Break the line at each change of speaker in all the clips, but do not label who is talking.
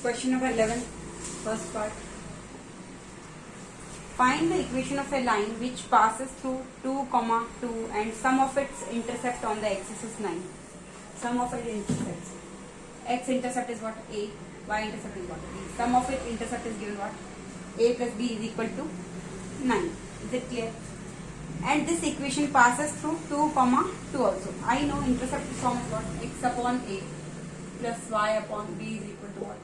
Question number 11, first part. Find the equation of a line which passes through 2, 2 and sum of its intercept on the axis is 9. Sum of its intercepts. X intercept is what? A. Y intercept is what? B. Sum of its intercept is given what? A plus B is equal to 9. Is it clear? And this equation passes through 2, 2 also. I know intercept form is what? X upon A plus Y upon B is equal to what?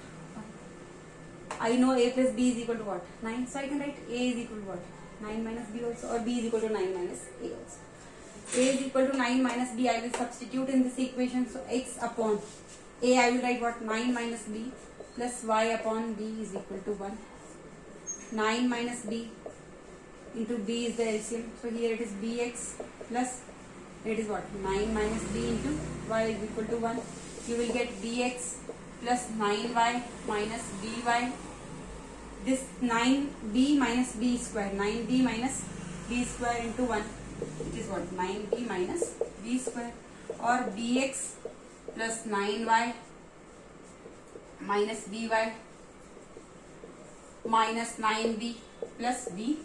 I know A plus B is equal to what? 9. So I can write A is equal to what? 9 minus B also, or B is equal to 9 minus A also. A is equal to 9 minus B. I will substitute in this equation. So X upon A, I will write what? 9 minus B plus Y upon B is equal to 1. 9 minus B into B is the LCM. So here it is Bx plus it is what? 9 minus B into Y is equal to 1. You will get Bx plus 9y minus by. This 9b minus b square, 9b minus b square into 1, which is what? 9b minus b square, or bx plus 9y minus by minus 9b plus b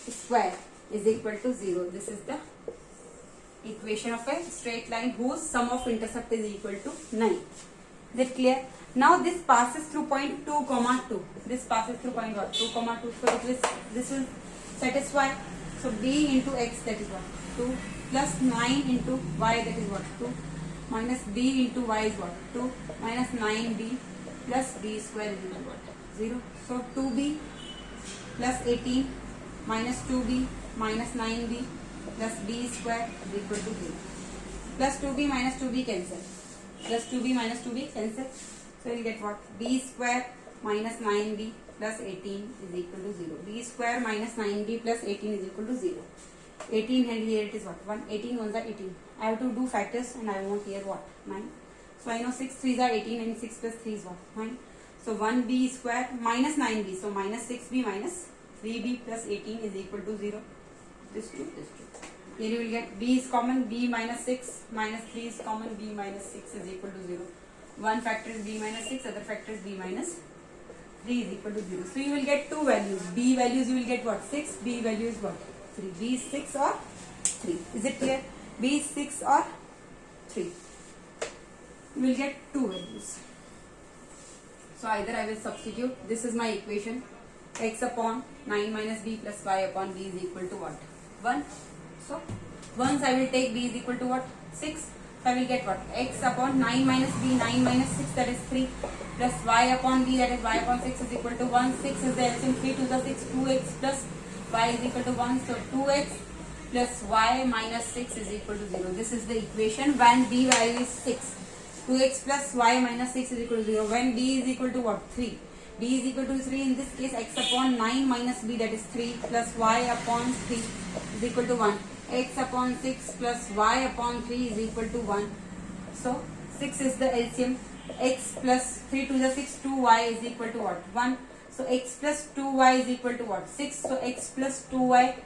square is equal to 0. This is the equation of a straight line whose sum of intercept is equal to 9. Is it clear? Now this passes through point 2, 2. This passes through point what? 2, 2. So this will satisfy. So b into x, that is what? 2 plus 9 into y, that is what? 2 minus b into y is what? 2 minus 9b plus b square is equal to what? 0. So 2b plus 18 minus 2b minus 9b plus b square is equal to 0. Plus 2b minus 2b cancel. Plus 2b minus 2b cancel. So you will get what? B square minus 9b plus 18 is equal to 0. B square minus 9b plus 18 is equal to 0. 18 and here it is what? 1. 18 ones are 18. I have to do factors and I want here what? 9. So I know 6 3s are 18 and 6 plus 3 is what? 9. So 1b square minus 9b. So minus 6b minus 3b plus 18 is equal to 0. This 2, this 2. Here you will get b is common, b minus 6 minus 3 is common, b minus 6 is equal to 0. One factor is b minus 6, other factor is b minus 3 is equal to 0. So you will get two values. B values you will get what? 6, b value is what? 3. B is 6 or 3. Is it clear? B is 6 or 3. You will get two values. So either I will substitute. This is my equation. X upon 9 minus b plus y upon b is equal to what? 1. So once I will take b is equal to what? 6. So I will get what? X upon 9 minus b, 9 minus 6, that is 3, plus y upon b, that is y upon 6 is equal to 1. 6 is the LCM, 3 to the 6, 2x plus y is equal to 1. So 2x plus y minus 6 is equal to 0. This is the equation when b value is 6. 2x plus y minus 6 is equal to 0. When b is equal to what? 3. B is equal to 3. In this case, x upon 9 minus b, that is 3, plus y upon 3 is equal to 1. X upon 6 plus y upon 3 is equal to 1. So 6 is the LCM. X plus 3 to the 6, 2y is equal to what? 1. So x plus 2y is equal to what? 6. So x plus 2y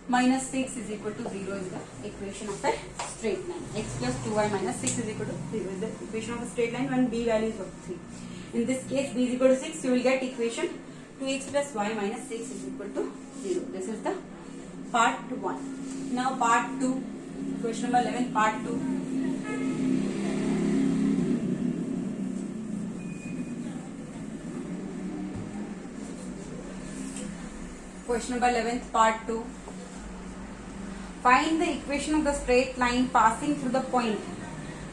minus 6 is equal to 0 is the equation of a straight line. X plus 2y minus 6 is equal to 0 is the equation of a straight line when b value is what? 3. In this case, b is equal to 6. You will get equation 2x plus y minus 6 is equal to 0. This is the part 1. Now part 2, question number 11, part 2. Question number 11, part 2. Find the equation of the straight line passing through the point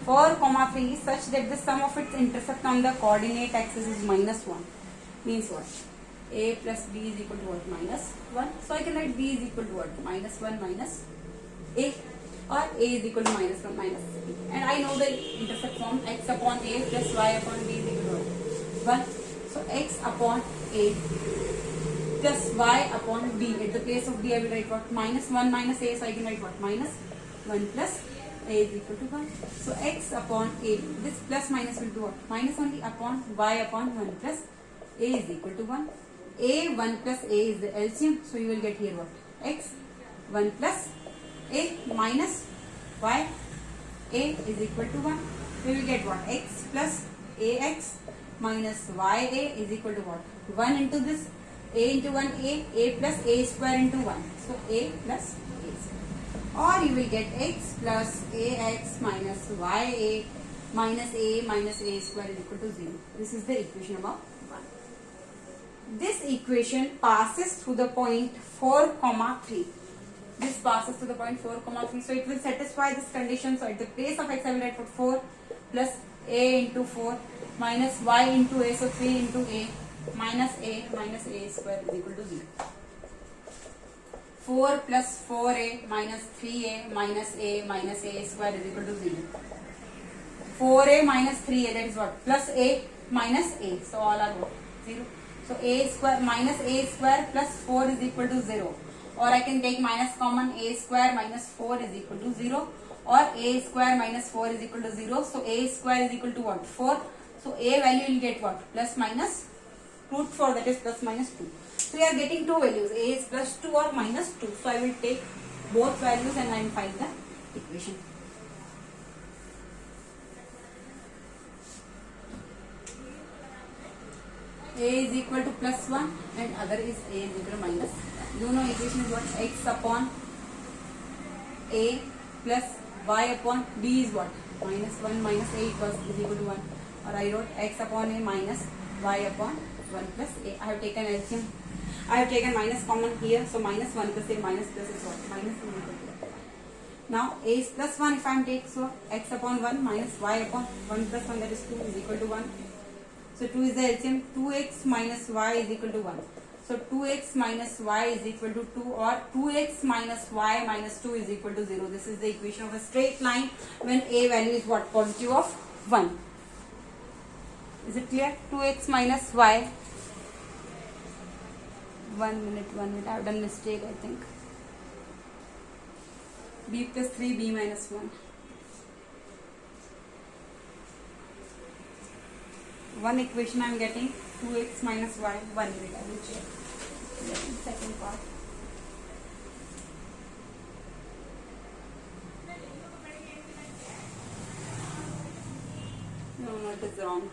4, 3 such that the sum of its intercept on the coordinate axis is minus 1. Means what? A plus b is equal to what? Minus 1. So I can write b is equal to what? Minus 1 minus a, or a is equal to minus 1 minus b. And I know the intercept form x upon a plus y upon b is equal to what? 1. So x upon a plus y upon b. At the place of b I will write what? Minus 1 minus a. So I can write what? Minus 1 plus a is equal to 1. So x upon a. This plus minus will do what? Minus only upon y upon 1 plus a is equal to 1. A 1 plus a is the LCM. So you will get here what? X 1 plus a minus y a is equal to 1. We will get what? X plus ax minus ya is equal to what? 1 into this, a into 1 a plus a square into 1. So a plus a square. Or you will get x plus ax minus ya minus a square is equal to 0. This is the equation number 1. This equation passes through the point 4, 3. This passes to the point 4, 3. So it will satisfy this condition. So at the place of x I will write for 4 plus a into 4 minus y into a. So 3 into a minus a square is equal to 0. 4 plus 4a minus 3a minus a square is equal to 0. 4a minus 3a, that is what? Plus a minus a. So all are what? 0. So a square minus a square plus 4 is equal to 0. Or I can take minus common, a square minus 4 is equal to 0. Or a square minus 4 is equal to 0. So a square is equal to what? 4. So a value will get what? Plus minus root 4, that is plus minus 2. So we are getting two values. A is plus 2 or minus 2. So I will take both values and I will find the equation. A is equal to plus 1 and other is a is equal to minus 1. You know equation is what? X upon a plus y upon b is what? Minus 1 minus a is equal to 1. Or I wrote x upon a minus y upon 1 plus a. I have taken LCM. I have taken minus common here. So minus 1 plus a minus plus is what? Minus is equal to 1. Now a is plus 1 if I am taking. So x upon 1 minus y upon 1 plus 1, that is 2 is equal to 1. So 2 is the LCM. 2x minus y is equal to 1. So 2x minus y is equal to 2 or 2x minus y minus 2 is equal to 0. This is the equation of a straight line when a value is what? Positive of 1. Is it clear? 2x minus y. 1 minute. I have done mistake I think. b plus 3, b minus 1. One equation I am getting 2x minus y. 1 minute I will check. Second part. No, it is wrong.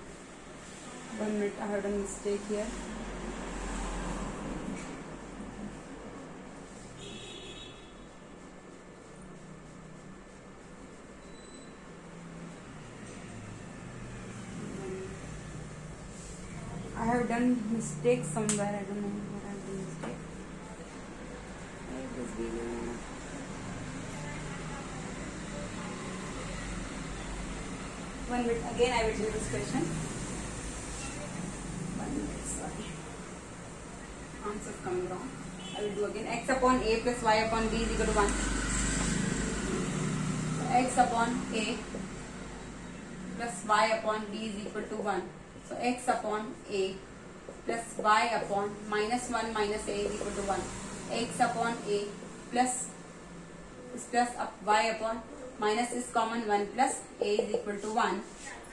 1 minute I have done mistake here. I have done mistake somewhere. I don't know what I have done mistake. One minute. Again I will do this question. 1 minute. Sorry. Answer coming wrong. I will do again. X upon a plus y upon b is equal to 1. So x upon a plus y upon b is equal to 1. So x upon a plus y upon minus 1 minus a is equal to 1. X upon a plus is plus up y upon minus is common 1 plus a is equal to 1.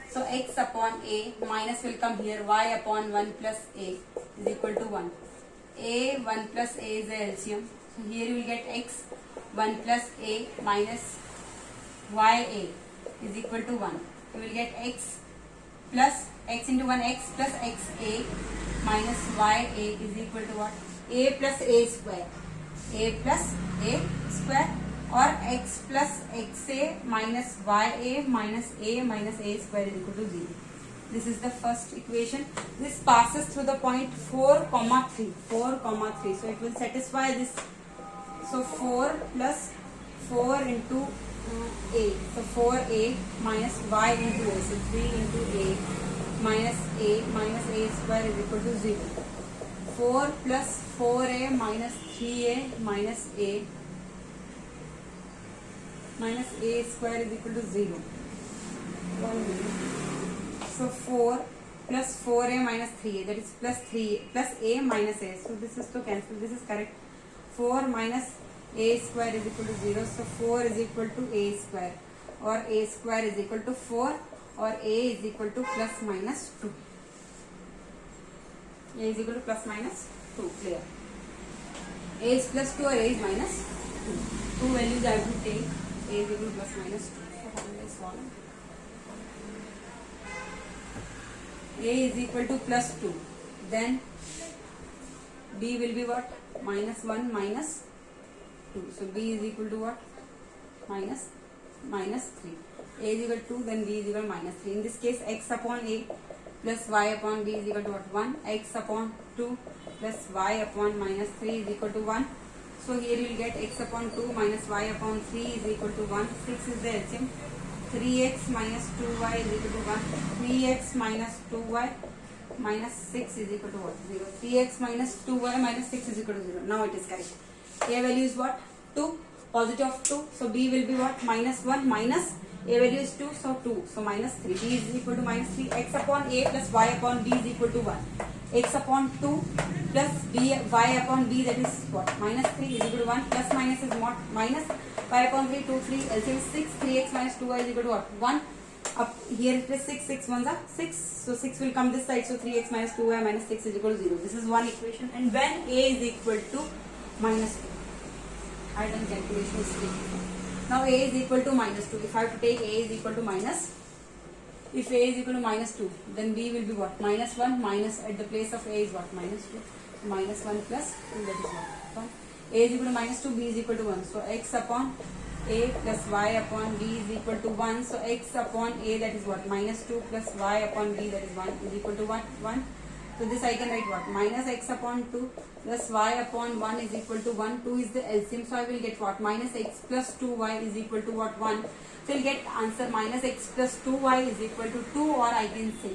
So x upon a minus will come here, y upon 1 plus a is equal to 1. A 1 plus a is the LCM. So here you will get x 1 plus a minus ya is equal to 1. You will get x plus x into 1 x plus xa minus ya is equal to what? A plus a square. A plus a square or x plus xa minus ya minus a square is equal to 0. This is the first equation. This passes through the point 4, 3. 4, 3. So it will satisfy this. So 4 plus 4 into a. So 4a minus y into a. So 3 into a minus a square is equal to 0. 4 plus 4a minus 3a minus a square is equal to 0. 1 minute. So 4 plus 4a minus 3a, that is plus 3a plus a minus a. So this is to cancel. This is correct. 4 minus a square is equal to 0. So 4 is equal to a square, or a square is equal to 4, or a is equal to plus minus 2. A is equal to plus minus 2. Clear. A is plus 2 or a is minus 2. Two values I have to take. A is equal to plus minus 2. So how will I solve? A is equal to plus 2, then B will be what? Minus 1 minus 2. So B is equal to what? Minus 3. A is equal to 2, then B is equal to minus 3. In this case, x upon A plus y upon B is equal to what? 1. X upon 2 plus y upon minus 3 is equal to 1. So here you will get x upon 2 minus y upon 3 is equal to 1. 6 is the LCM. 3x minus 2y is equal to 1. 3x minus 2y minus 6 is equal to what? 0. 3x minus 2y minus 6 is equal to 0. Now it is correct. A value is what? 2. Positive of 2. So B will be what? Minus 1 minus A value is 2. So 2. So minus 3. B is equal to minus 3. X upon A plus y upon B is equal to 1. X upon 2 plus y upon B, that is what? Minus 3 is equal to 1. Plus minus is what? Minus y upon 3, 2, 3. LCM is 6. 3x minus 2y is equal to what? 1. Up here it is 6. 6 ones are 6. So 6 will come this side. So 3x minus 2y minus 6 is equal to 0. This is one equation. And when A is equal to minus 2. I have done calculation mistake. Now A is equal to minus 2. If I have to take A is equal to minus, if A is equal to minus 2, then B will be what? Minus 1 minus, at the place of A is what? Minus 2. So minus 1 plus 2, that is what? 1. A is equal to minus 2, B is equal to 1. So x upon A plus y upon B is equal to 1. So x upon A, that is what? Minus 2 plus y upon B, that is 1, is equal to 1. So this I can write what? Minus x upon 2 plus y upon 1 is equal to 1. 2 is the LCM. So I will get what? Minus x plus 2y is equal to what? 1. So you will get answer minus x plus 2y is equal to 2, or I can say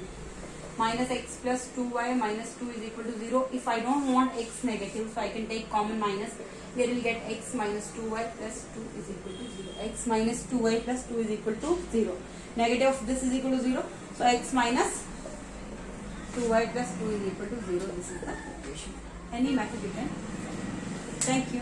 minus x plus 2y minus 2 is equal to 0. If I don't want x negative, so I can take common minus. Here we will get x minus 2y plus 2 is equal to 0. X minus 2y plus 2 is equal to 0. Negative of this is equal to 0. So x minus 2y plus 2 is equal to 0. This is the equation. Any method you can. Thank you.